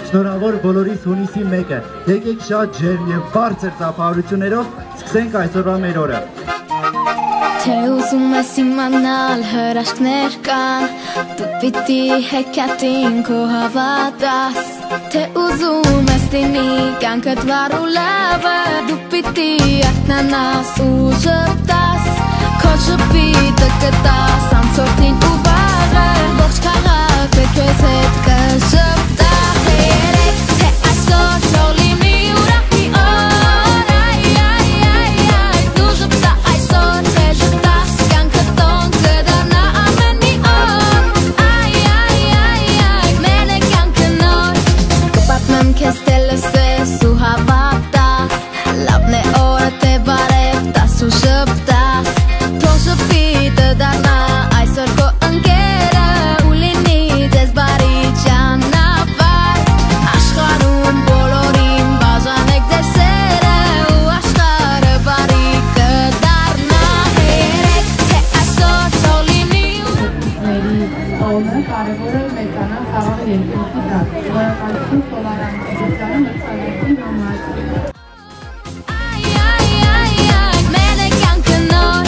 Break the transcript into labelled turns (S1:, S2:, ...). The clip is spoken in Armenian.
S1: Շնորհավոր բոլորիս հունիսի 1-ը։ Եկեք շատ ջերմ եւ բարձր ծափահարություններով սկսենք այսօրվա մեր օրը։
S2: Թե ուզում ես իմանալ հրաշքներ կան, դու պիտի հեքիաթին քո հավատաս։ Թե ուզում ես լինի կյանքդ վառ ու լավը, դու պիտի արթնանաս ու ժպտաս։ Քո ժպիտը կտաս անցորդին ու վաղը, ողջ քաղաքը քեզ հետ կժպտա։ Երեք թե այսօր թող լինի ուրախ մի օր, դու ժպտա այսօր, թե ժպտաս կյանքդ տոն կդառնա ամեն մի օր, մենե կյանքը նոր, կպատմեմ քեզ թե լսես ու հավատաս, լավն է օրը թե բարև տաս ու ժպտաս, թող ժպիտը դառնա այսօր քո ընկերը ու լինի ձեզ բարի ճանապարհ, աշխարհում բոլորին բաժանեք ձեր սերը ու աշխարհը բարի կդառնա։ Երեք թե այսօր թող լինի
S3: Տոնը կարևոր է մեծանալ խաղաղ երկնքի տակ, շնորհակալություն տոլերանտностью մրցանակի համար։
S2: մենե կյանքը նոր